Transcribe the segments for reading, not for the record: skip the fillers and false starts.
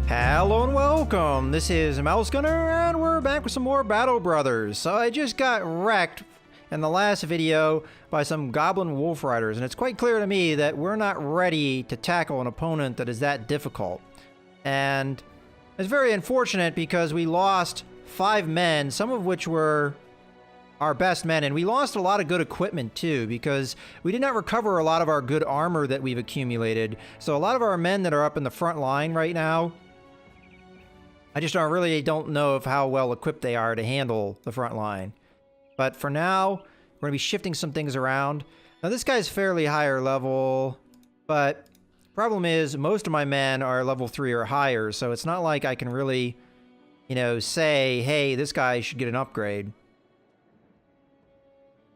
Hello and welcome! This is Mouse Gunner, and we're back with some more Battle Brothers. So I just got wrecked in the last video by some Goblin Wolf Riders, and it's quite clear to me that we're not ready to tackle an opponent that is that difficult. And it's very unfortunate because we lost 5 men, some of which were our best men, and we lost a lot of good equipment too because we did not recover a lot of our good armor that we've accumulated. So a lot of our men that are up in the front line right now, I just really don't know of how well equipped they are to handle the front line. But for now, we're going to be shifting some things around. Now this guy's fairly higher level, but problem is most of my men are level 3 or higher, so it's not like I can really, you know, say, hey, this guy should get an upgrade.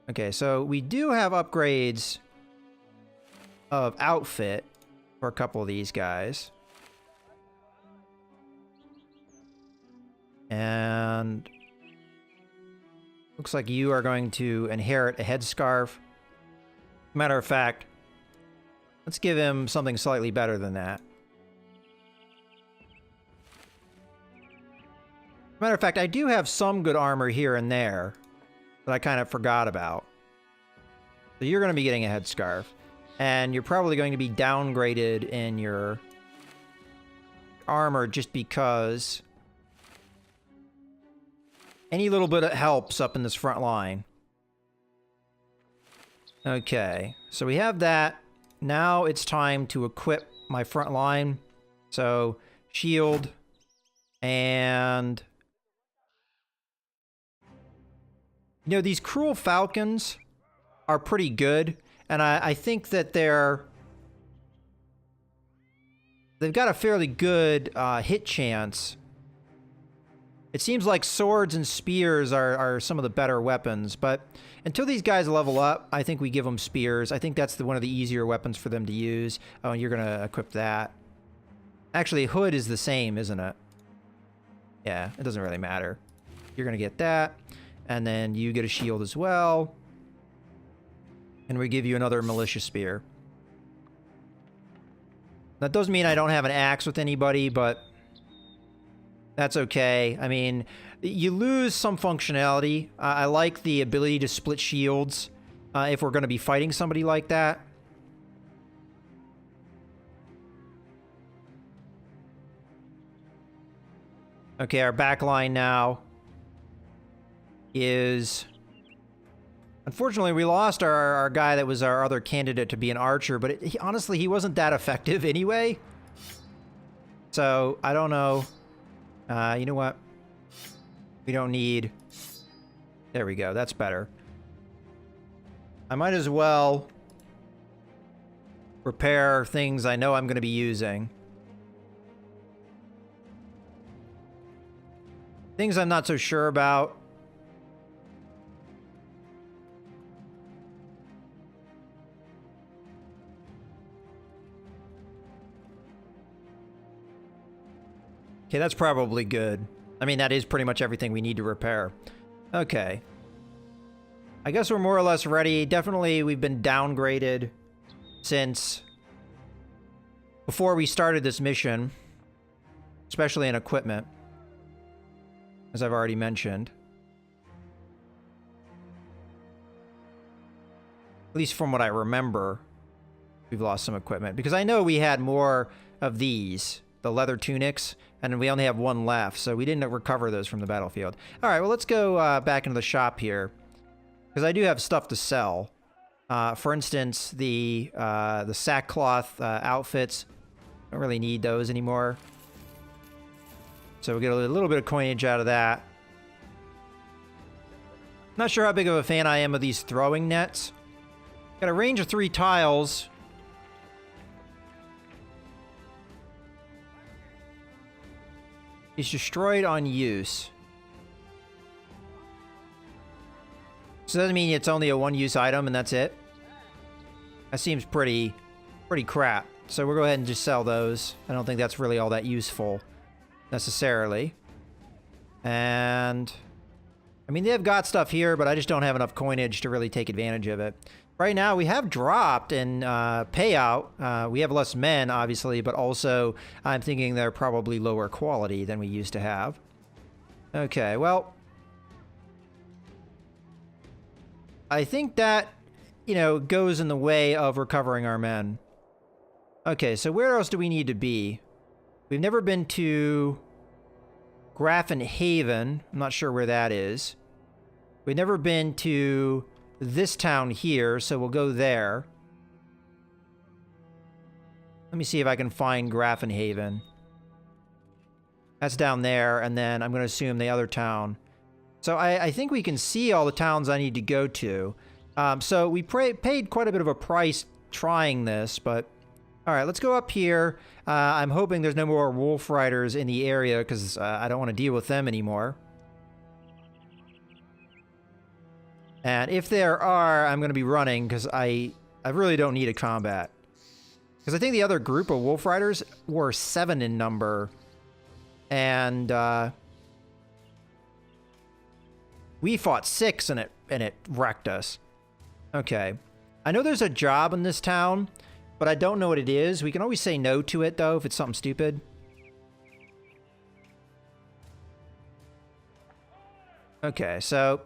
Okay, so we do have upgrades of outfit for a couple of these guys. And looks like you are going to inherit a headscarf. Matter of fact, let's give him something slightly better than that. Matter of fact, I do have some good armor here and there that I kind of forgot about. So you're going to be getting a headscarf. And you're probably going to be downgraded in your armor just because any little bit of helps up in this front line. Okay, so we have that. Now it's time to equip my front line. So, shield, and you know, these Cruel Falcons are pretty good, and I think that they've got a fairly good hit chance. It seems like swords and spears are some of the better weapons, but until these guys level up, I think we give them spears. I think that's one of the easier weapons for them to use. Oh, and you're going to equip that. Actually, hood is the same, isn't it? Yeah, it doesn't really matter. You're going to get that, and then you get a shield as well. And we give you another militia spear. That doesn't mean I don't have an axe with anybody, but that's okay. I mean, you lose some functionality. I like the ability to split shields if we're going to be fighting somebody like that. Okay, our back line now is... Unfortunately, we lost our guy that was our other candidate to be an archer, but honestly, he wasn't that effective anyway. So, I don't know. You know what? We don't need... There we go. That's better. I might as well repair things I know I'm going to be using. Things I'm not so sure about. Okay, that's probably good. I mean, that is pretty much everything we need to repair. Okay. I guess we're more or less ready. Definitely, we've been downgraded since before we started this mission, especially in equipment, as I've already mentioned. At least from what I remember, we've lost some equipment. Because I know we had more of these, the leather tunics, and we only have one left, so we didn't recover those from the battlefield. All right, well, let's go back into the shop here, because I do have stuff to sell. For instance, the sackcloth outfits. Don't really need those anymore. So we'll get a little bit of coinage out of that. Not sure how big of a fan I am of these throwing nets. Got a range of 3 tiles. Is destroyed on use. So that doesn't mean it's only a 1-use item and that's it. That seems pretty crap. So we'll go ahead and just sell those. I don't think that's really all that useful necessarily. And I mean, they've got stuff here, but I just don't have enough coinage to really take advantage of it. Right now, we have dropped in payout. We have less men, obviously, but also I'm thinking they're probably lower quality than we used to have. Okay, well, I think that, you know, goes in the way of recovering our men. Okay, so where else do we need to be? We've never been to Grafenhaven. I'm not sure where that is. We've never been to this town here, so we'll go there. Let me see if I can find Grafenhaven. That's down there, and then I'm going to assume the other town. So I think we can see all the towns I need to go to. So we paid quite a bit of a price trying this, but... Alright, let's go up here. I'm hoping there's no more wolf riders in the area, because I don't want to deal with them anymore. And if there are, I'm going to be running, because I really don't need a combat. Because I think the other group of wolf riders were 7 in number. And we fought 6 and it wrecked us. Okay. I know there's a job in this town, but I don't know what it is. We can always say no to it, though, if it's something stupid. Okay, so...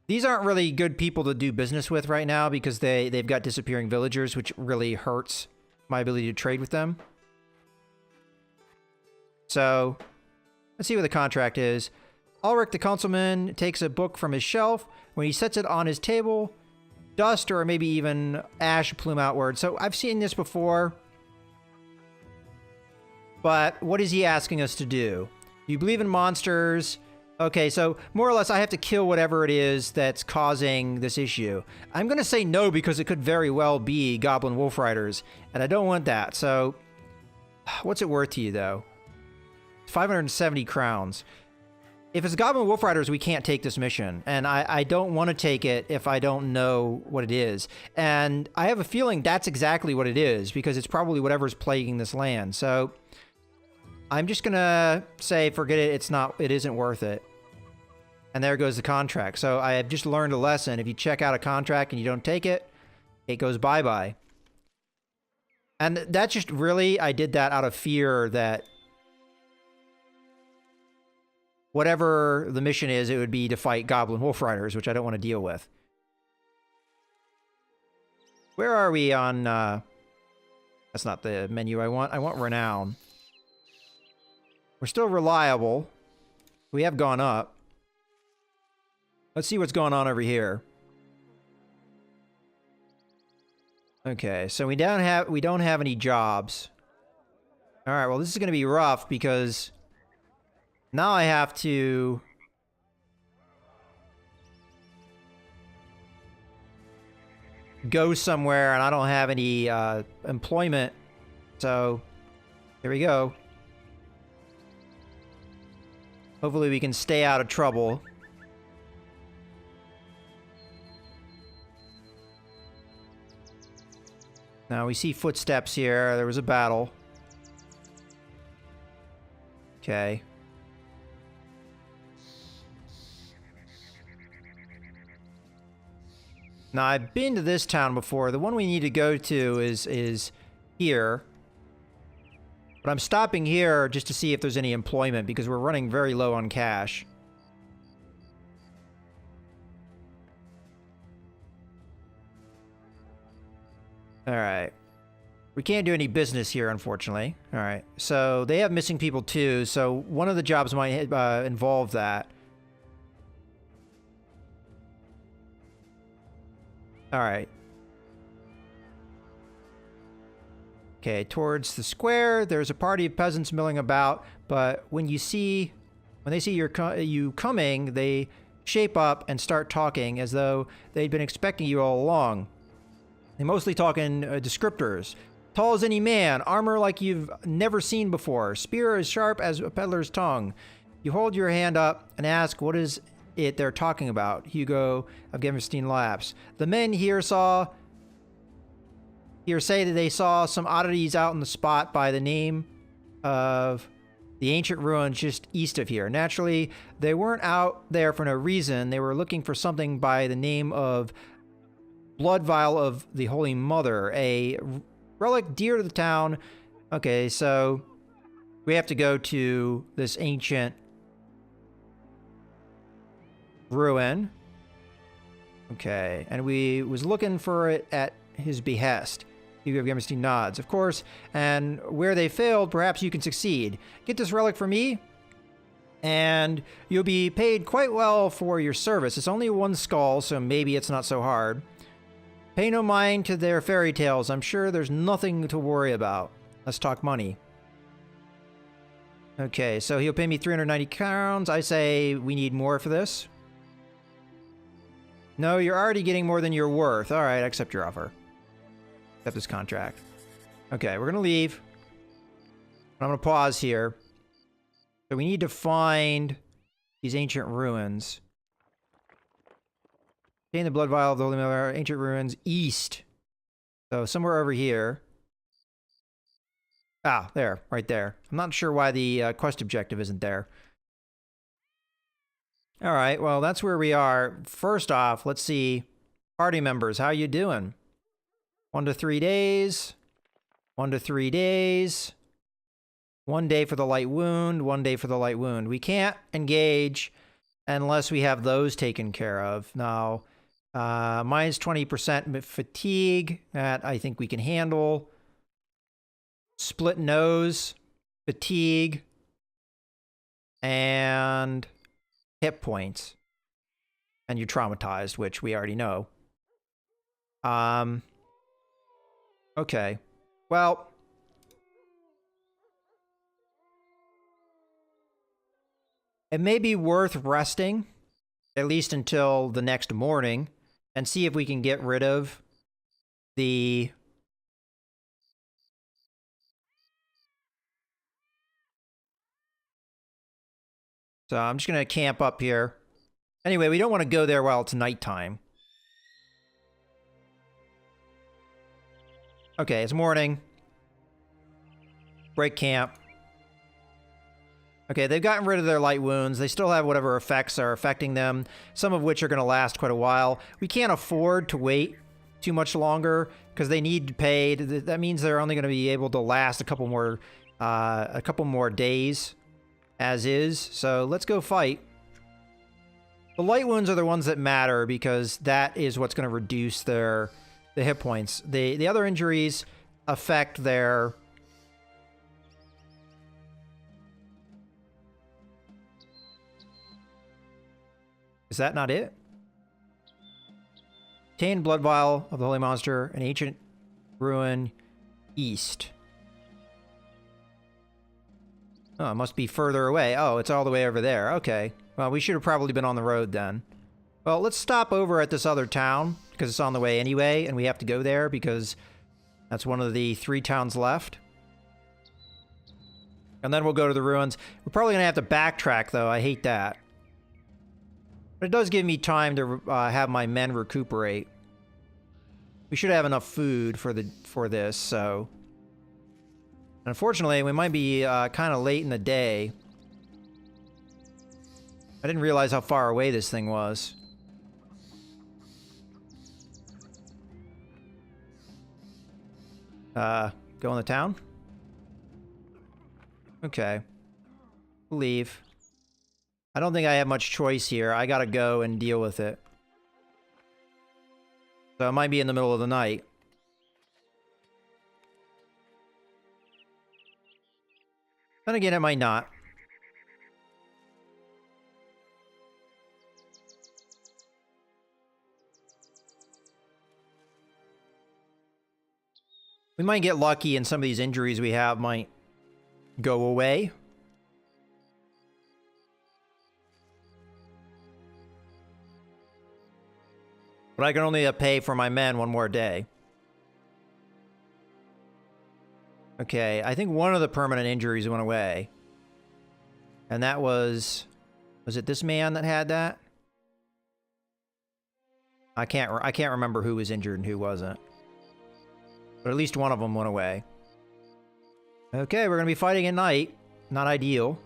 These aren't really good people to do business with right now because they've got disappearing villagers, which really hurts my ability to trade with them. So, let's see what the contract is. Ulrich the councilman takes a book from his shelf. When he sets it on his table, dust or maybe even ash plume outward. So I've seen this before. But what is he asking us to do? You believe in monsters... Okay, so more or less I have to kill whatever it is that's causing this issue. I'm going to say no because it could very well be Goblin Wolf Riders, and I don't want that. So, what's it worth to you, though? 570 crowns. If it's Goblin Wolf Riders, we can't take this mission, and I don't want to take it if I don't know what it is. And I have a feeling that's exactly what it is, because it's probably whatever's plaguing this land. So... I'm just gonna say, forget it, it isn't worth it. And there goes the contract. So I have just learned a lesson. If you check out a contract and you don't take it, it goes bye-bye. And that's just really, I did that out of fear that whatever the mission is, it would be to fight Goblin Wolf Riders, which I don't want to deal with. Where are we on, that's not the menu I want. I want Renown. We're still reliable. We have gone up. Let's see what's going on over here. Okay, so we don't have any jobs. All right, well this is going to be rough because now I have to go somewhere and I don't have any employment. So here we go. Hopefully we can stay out of trouble. Now we see footsteps here. There was a battle. Okay. Now I've been to this town before. The one we need to go to is here. But I'm stopping here just to see if there's any employment because we're running very low on cash. Alright. We can't do any business here, unfortunately. Alright. So they have missing people too, so one of the jobs might involve that. Alright. Okay, towards the square, there's a party of peasants milling about, but when they see you coming, they shape up and start talking as though they'd been expecting you all along. They mostly talk in descriptors. Tall as any man, armor like you've never seen before, spear as sharp as a peddler's tongue. You hold your hand up and ask what is it they're talking about. Hugo of Gemerstein laughs. The men here say that they saw some oddities out in the spot by the name of the ancient ruins just east of here. Naturally, they weren't out there for no reason. They were looking for something by the name of blood vial of the Holy Mother, a relic dear to the town. Okay, so we have to go to this ancient ruin. Okay, and we was looking for it at his behest. Hugo of Gemmerstein nods, of course, and where they failed, perhaps you can succeed. Get this relic for me, and you'll be paid quite well for your service. It's only one skull, so maybe it's not so hard. Pay no mind to their fairy tales. I'm sure there's nothing to worry about. Let's talk money. Okay, so he'll pay me 390 crowns. I say we need more for this. No, you're already getting more than you're worth. All right, I accept your offer. Accept this contract. Okay, we're going to leave. I'm going to pause here. So we need to find these ancient ruins. Obtain the blood vial of the Holy Mother, ancient ruins, east. So somewhere over here. Ah, there, right there. I'm not sure why the quest objective isn't there. All right, well, that's where we are. First off, let's see. Party members, how you doing? 1 to 3 days. 1 to 3 days. 1 day for the light wound. 1 day for the light wound. We can't engage unless we have those taken care of. Now, minus 20% fatigue. That I think we can handle. Split nose. Fatigue. And hit points. And you're traumatized, which we already know. Okay. Well, it may be worth resting, at least until the next morning, and see if we can get rid of the... So I'm just going to camp up here. Anyway, we don't want to go there while it's nighttime. Okay, it's morning. Break camp. Okay, they've gotten rid of their light wounds. They still have whatever effects are affecting them, some of which are going to last quite a while. We can't afford to wait too much longer because they need to pay. That means they're only going to be able to last a couple more days as is. So let's go fight. The light wounds are the ones that matter because that is what's going to reduce the hit points. The other injuries affect their... Is that not it? Obtain blood vial of the Holy Monster, an ancient ruin east. Oh, it must be further away. Oh, it's all the way over there. Okay. Well, we should have probably been on the road then. Well, let's stop over at this other town, because it's on the way anyway, and we have to go there because that's one of the 3 towns left. And then we'll go to the ruins. We're probably going to have to backtrack, though. I hate that. But it does give me time to have my men recuperate. We should have enough food for this, so... Unfortunately, we might be kind of late in the day. I didn't realize how far away this thing was. Go in the town? Okay. Leave. I don't think I have much choice here. I gotta go and deal with it. So it might be in the middle of the night. Then again, it might not. We might get lucky and some of these injuries we have might go away. But I can only pay for my men 1 more day. Okay, I think one of the permanent injuries went away. And that was it this man that had that? I can't remember who was injured and who wasn't. But at least one of them went away. Okay, we're going to be fighting at night. Not ideal.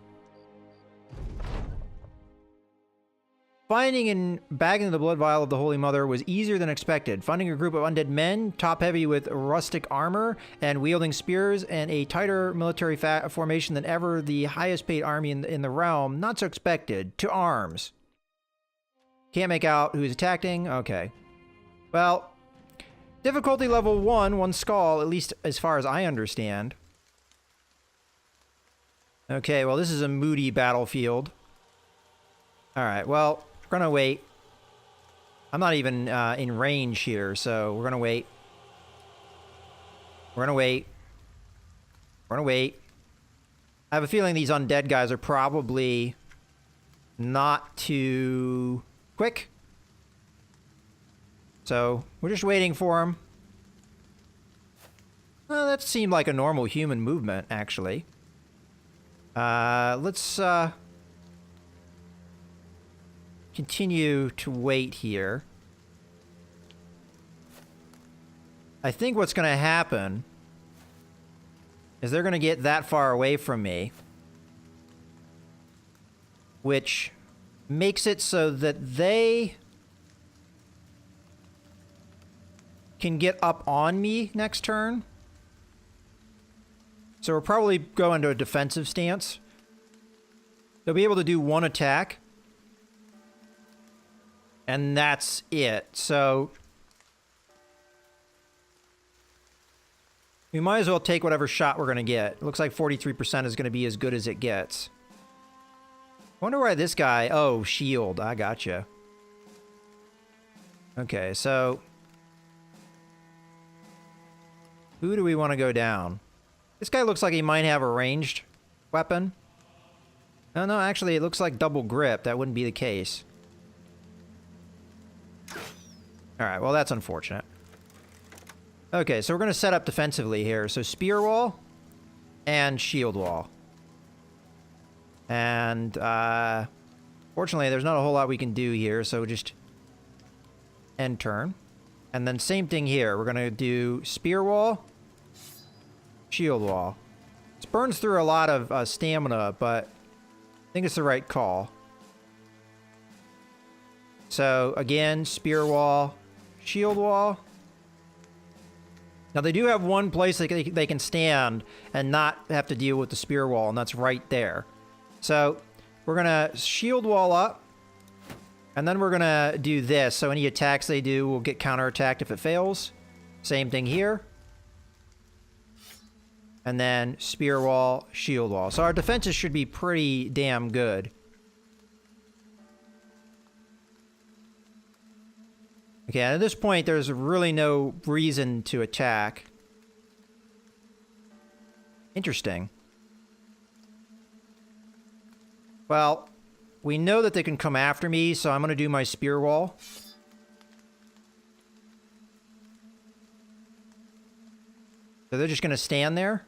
Finding and bagging the blood vial of the Holy Mother was easier than expected. Finding a group of undead men, top-heavy with rustic armor and wielding spears and a tighter military formation than ever, the highest-paid army in the realm. Not so expected. To arms. Can't make out who's attacking. Okay. Well, difficulty level 1 skull, at least as far as I understand. Okay, well, this is a moody battlefield. Alright, well, we're gonna wait. I'm not even in range here, so we're gonna wait. We're gonna wait. We're gonna wait. I have a feeling these undead guys are probably not too quick. So, we're just waiting for them. Well, that seemed like a normal human movement, actually. Let's continue to wait here. I think what's going to happen is they're going to get that far away from me, which makes it so that they can get up on me next turn. So we'll probably go into a defensive stance. They'll be able to do one attack. And that's it. So we might as well take whatever shot we're going to get. It looks like 43% is going to be as good as it gets. I wonder why this guy... Oh, shield. I gotcha. Okay, so... who do we want to go down? This guy looks like he might have a ranged weapon. No, actually, it looks like double grip. That wouldn't be the case. Alright, well, that's unfortunate. Okay, so we're going to set up defensively here. So spear wall and shield wall. And, fortunately, there's not a whole lot we can do here, so just end turn. And then same thing here. We're going to do spear wall, shield wall. This burns through a lot of stamina, but I think it's the right call. So, again, spear wall, shield wall. Now, they do have one place they can stand and not have to deal with the spear wall, and that's right there. So, we're going to shield wall up, and then we're going to do this. So, any attacks they do will get counterattacked if it fails. Same thing here. And then spear wall, shield wall. So, our defenses should be pretty damn good. Okay, at this point, there's really no reason to attack. Interesting. Well, we know that they can come after me, so I'm going to do my spear wall. So they're just going to stand there.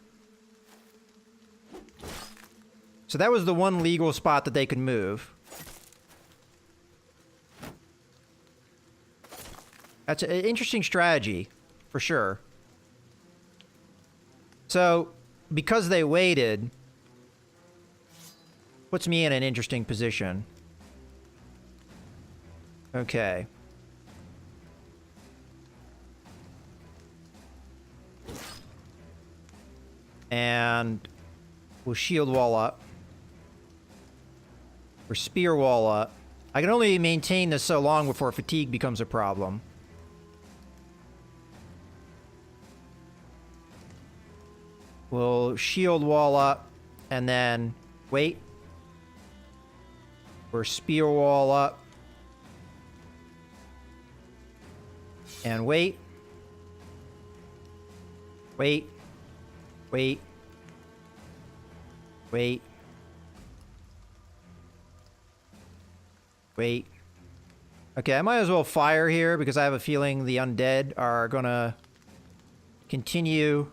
So that was the one legal spot that they could move. That's an interesting strategy, for sure. So, because they waited, puts me in an interesting position. Okay. And we'll shield wall up. Or spear wall up. I can only maintain this so long before fatigue becomes a problem. We'll shield wall up, and then wait. We're spear wall up. And wait. Wait. Wait. Wait. Wait. Okay, I might as well fire here because I have a feeling the undead are gonna continue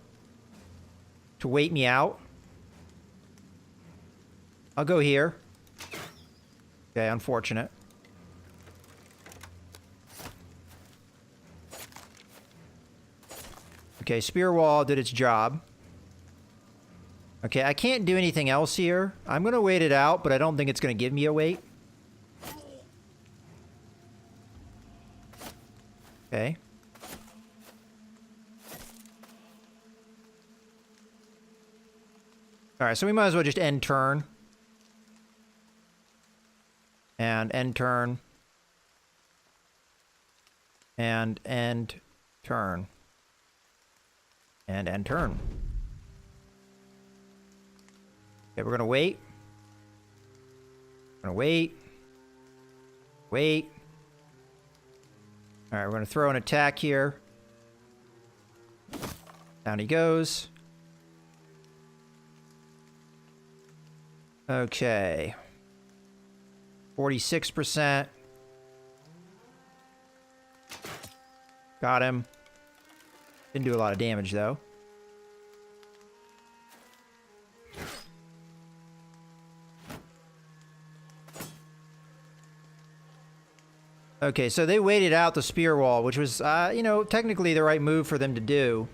to wait me out. I'll go here. Okay, unfortunate. Okay, spear wall did its job. Okay, I can't do anything else here. I'm gonna wait it out, but I don't think it's gonna give me a wait. Okay. Alright, so we might as well just end turn. And end turn. And end turn. And end turn. Okay, we're gonna wait. We're gonna wait. Wait. Alright, we're gonna throw an attack here. Down he goes. Okay. 46%. Got him. Didn't do a lot of damage, though. Okay, so they waited out the spear wall, which was, you know, technically the right move for them to do.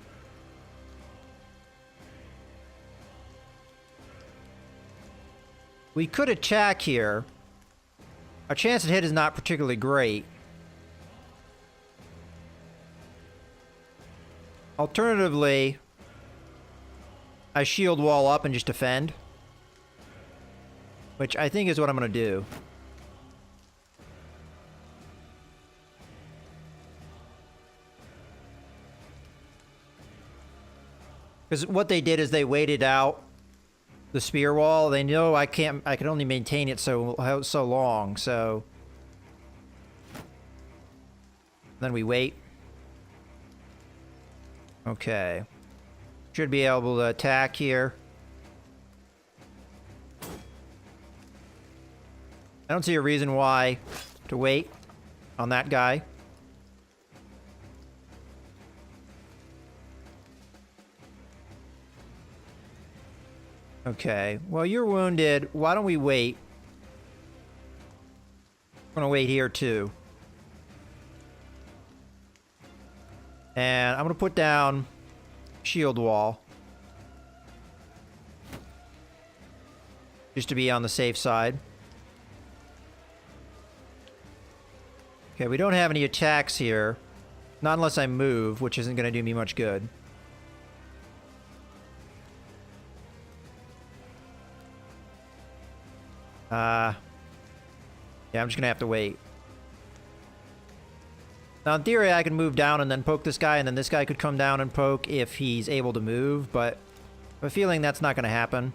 We could attack here. Our chance to hit is not particularly great. Alternatively, I shield wall up and just defend. Which I think is what I'm going to do. Because what they did is they waited out the spear wall. They know I can only maintain it so long, so then we wait. Okay. Should be able to attack here. I don't see a reason why to wait on that guy. Okay, well, you're wounded. Why don't we wait? I'm gonna wait here, too. And I'm gonna put down shield wall. Just to be on the safe side. Okay, we don't have any attacks here. Not unless I move, which isn't gonna do me much good. Yeah, I'm just gonna have to wait. Now, in theory, I can move down and then poke this guy, and then this guy could come down and poke if he's able to move, but I have a feeling that's not gonna happen.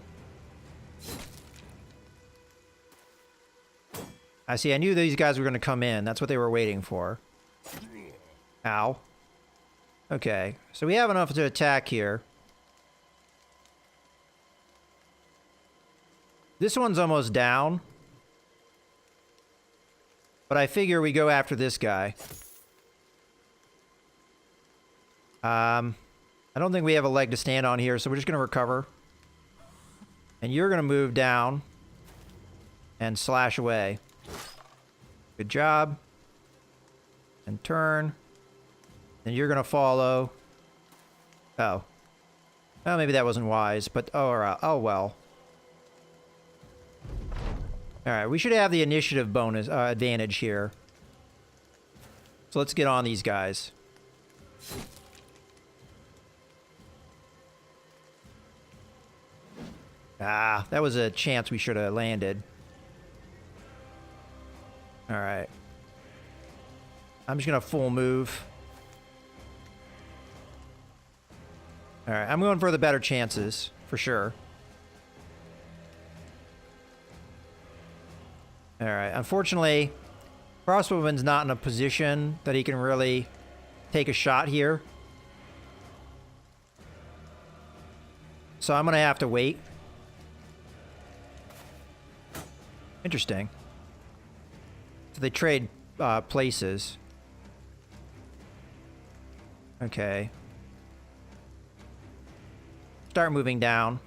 I see, I knew these guys were gonna come in. That's what they were waiting for. Ow. Okay, so we have enough to attack here. This one's almost down. But I figure we go after this guy. I don't think we have a leg to stand on here, so we're just going to recover. And you're going to move down and slash away. Good job. And turn. And you're going to follow. Oh. Well, maybe that wasn't wise, but oh well. Alright, we should have the initiative bonus advantage here. So let's get on these guys. Ah, that was a chance we should have landed. Alright. I'm just gonna full move. Alright, I'm going for the better chances, for sure. Alright, unfortunately, Crossbowman's not in a position that he can really take a shot here. So I'm gonna have to wait. Interesting. So they trade places. Okay. Start moving down.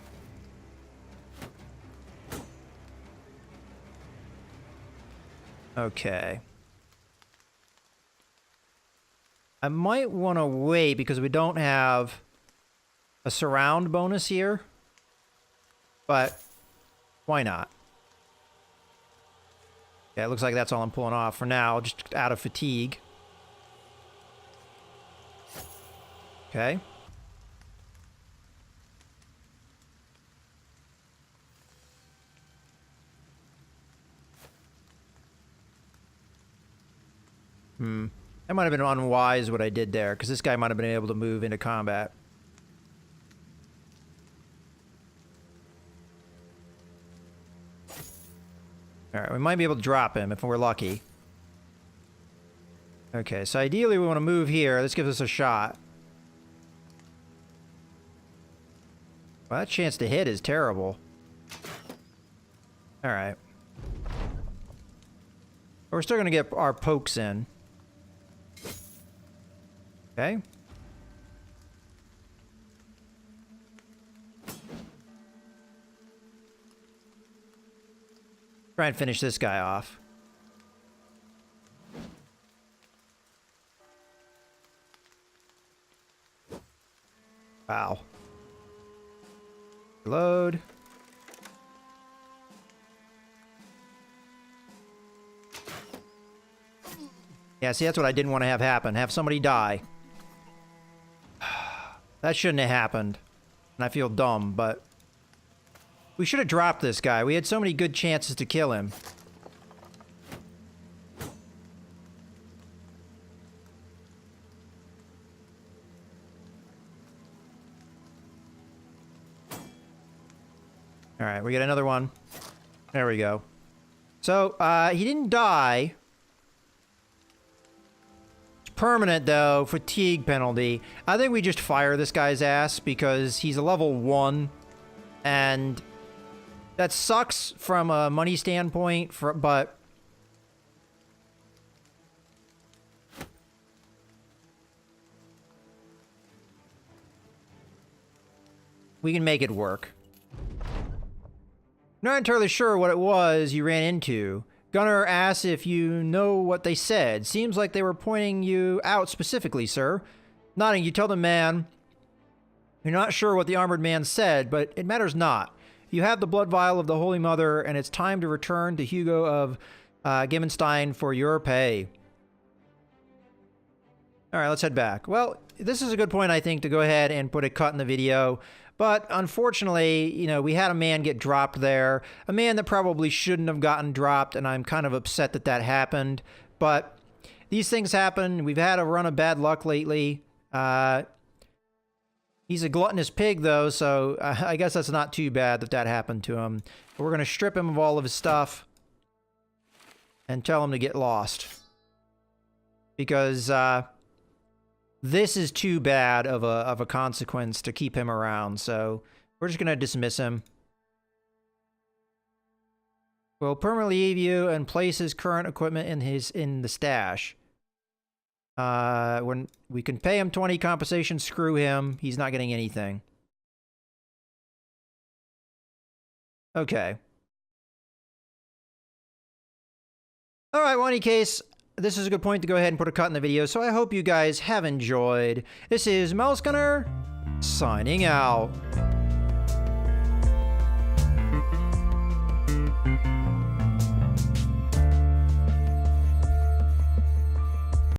Okay. I might want to wait because we don't have a surround bonus here. But why not? Yeah, it looks like that's all I'm pulling off for now, just out of fatigue. Okay. That might have been unwise what I did there, because this guy might have been able to move into combat. Alright, we might be able to drop him if we're lucky. Okay, so ideally we want to move here. This gives us a shot. Well, that chance to hit is terrible. Alright. We're still going to get our pokes in. Okay. Try and finish this guy off. Wow. Reload. Yeah, see, that's what I didn't want to have happen. Have somebody die. That shouldn't have happened. And I feel dumb, but... we should have dropped this guy. We had so many good chances to kill him. Alright, we get another one. There we go. So, he didn't die. Permanent, though, fatigue penalty. I think we just fire this guy's ass because he's a level 1. And that sucks from a money standpoint, but... we can make it work. Not entirely sure what it was you ran into. Gunner asks if you know what they said. Seems like they were pointing you out specifically, sir. Nodding, you tell the man you're not sure what the armored man said, but it matters not. You have the blood vial of the Holy Mother, and it's time to return to Hugo of Gimmenstein for your pay. Alright, let's head back. Well, this is a good point, I think, to go ahead and put a cut in the video. But unfortunately, you know, we had a man get dropped there. A man that probably shouldn't have gotten dropped, and I'm kind of upset that that happened. But these things happen. We've had a run of bad luck lately. He's a gluttonous pig, though, so I guess that's not too bad that that happened to him. But we're going to strip him of all of his stuff and tell him to get lost. Because this is too bad of a consequence to keep him around, so we're just going to dismiss him. We'll permanently leave you and place his current equipment in the stash. When we can pay him 20 compensation, screw him. He's not getting anything. Okay. Alright, well, in any case, this is a good point to go ahead and put a cut in the video, so I hope you guys have enjoyed. This is Mouse Gunner, signing out.